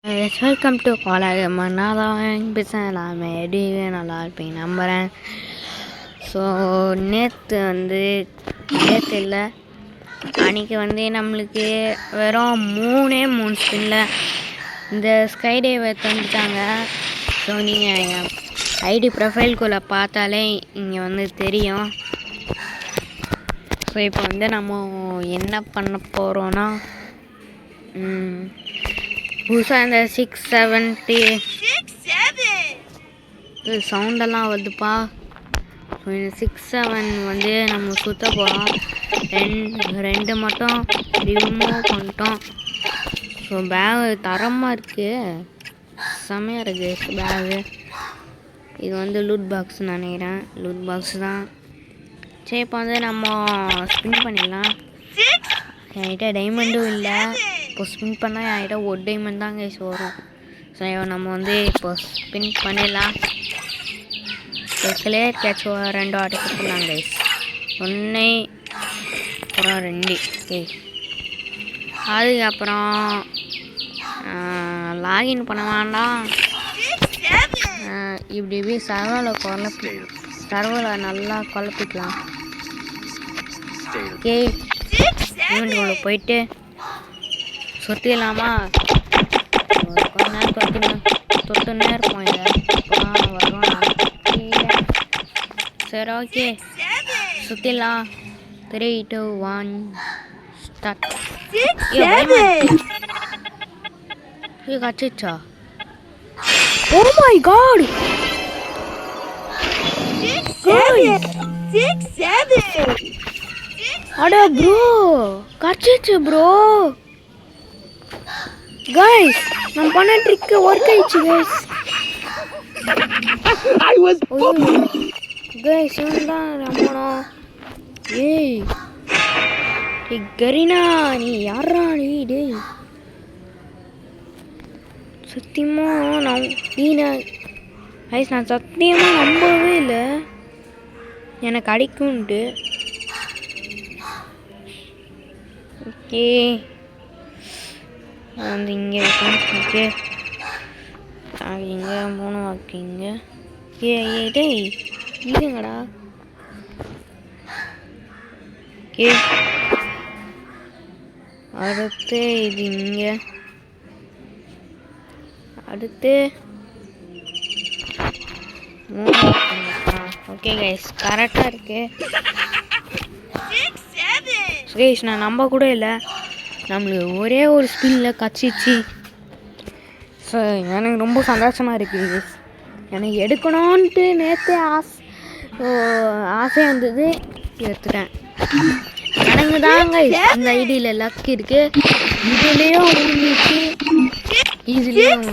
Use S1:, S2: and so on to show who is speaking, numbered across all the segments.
S1: Welcome to கோலாகமா. நான் தான் பேசுகிறேன். எல்லாமே எப்படிவே நல்லா இருப்பீங்க நம்புகிறேன். ஸோ நேற்று இல்லை, அன்றைக்கி நம்மளுக்கு வெறும் மூணு ஸ்பின்னில் இந்த ஸ்கைடேவை தந்துட்டாங்க. ஸோ நீங்கள் எங்கள் ஐடி ப்ரொஃபைல்குள்ளே பார்த்தாலே இங்கே தெரியும். ஸோ இப்போ நம்ம என்ன பண்ண போகிறோன்னா, புதுசாக இந்த 670 இது சவுண்டெல்லாம் வருதுப்பா. ஸோ இந்த 67 நம்ம சுற்ற போகிறோம். ரெண்டு மட்டும் ரிமூவ் பண்ணிட்டோம். ஸோ பேகு தரமாக இருக்குது, செம்மையாக இருக்குது பேகு. இது லூட் பாக்ஸ் நினைக்கிறேன், லூட் பாக்ஸ் தான். சரி இப்போ நம்ம ஸ்பின் பண்ணிடலாம். என்கிட்ட டைமண்டும் இல்லை. இப்போ ஸ்பின் பண்ணால் என்கிட்ட ஒரு டைமண்ட் தான் கைஸ் வரும். ஸோ நம்ம இப்போ ஸ்பின் பண்ணிடலாம். கிளியர் கேட்ச் 2 ஆட்டை கொடுத்துடலாம் கைஸ். 1 அப்புறம் 2. அதுக்கப்புறம் லாகின் பண்ண வேண்டாம். இப்படி சர்வரில் நல்லா குழப்பிக்கலாம். ஓகே, ஈவெண்ட்டுக்குள்ளே போயிட்டு சுற்றிடலாமா? கொஞ்ச நேரம் தொட்டுன்னே இருப்போம். இதை வரும். சரி, ஓகே, சுற்றிடலாம். 3, 2, 1 ஸ்டார்ட். கச்சிச்சா? ஓ மை காட், அட ப்ரோ, கச்சிச்சு ப்ரோ. கைஸ், நான் பண்ண ட்ரிக் ஒர்க் ஆயிடுச்சு கைஸ். கைஸ் இவன்தான் ரம்மணும். ஏய் கரீனா, நீ யாரா நீ? டேய் சத்தியமாக நான் சத்தியமாக நம்பவே இல்லை எனக்கு அடிக்கும்ட்டு. ஓகே, இங்கே ஓகே, இங்கே 3 வாக்கிங்க. டேய் இதுங்கடா. ஓகே, அடுத்து இது இங்கே. அடுத்து ஓகே கைஸ், கரெக்டாக இருக்கு கைஸ். நான் நம்ப கூட இல்லை, நம்மளுக்கு ஒரே ஒரு ஸ்பின்னில் கச்சிச்சு. ஸோ எனக்கு ரொம்ப சந்தோஷமாக இருக்குது. எனக்கு எடுக்கணுன்ட்டு நேற்று ஆசை வந்தது, எடுத்துட்டேன். எனக்கு தாங்க இந்த ஐடியில் லக் இருக்குது. இதுலேயும் இருந்துச்சு, இதுலேயும்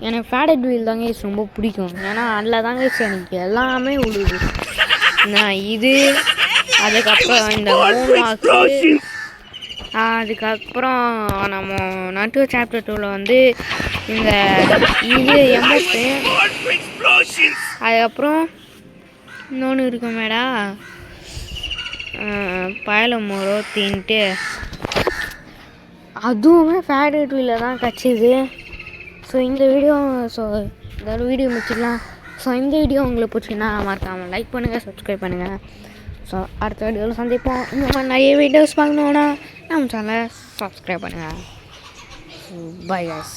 S1: எனக்கு ஃபேடட் வீல் தாங்க ரொம்ப பிடிக்கும். ஏன்னா அதில் தாங்க எனக்கு எல்லாமே விழுது. இது அதுக்கப்புறம் இந்த 3 வாக்கு, அதுக்கப்புறம் நம்ம நட்டு சாப்டர் 2ல் இந்த இது எமோட்டு, அதுக்கப்புறம் இன்னொன்று இருக்கும் மேடா, பயலமோரோ தீன்ட்டு, அதுவுமே ஃபேடட் வீலில் தான் கிடச்சிது. ஸோ இந்த வீடியோ முடிச்சிக்கலாம். ஸோ இந்த வீடியோ உங்களுக்கு பிடிச்சிங்கன்னா மறக்காமல் லைக் பண்ணுங்கள், சப்ஸ்கிரைப் பண்ணுங்கள். ஸோ அடுத்த வீடியோவில் சந்திப்போம். இந்த மாதிரி நிறைய வீடியோஸ் பார்க்கணுன்னா நம்ம சேனலை சப்ஸ்கிரைப் பண்ணுங்கள். Bye guys.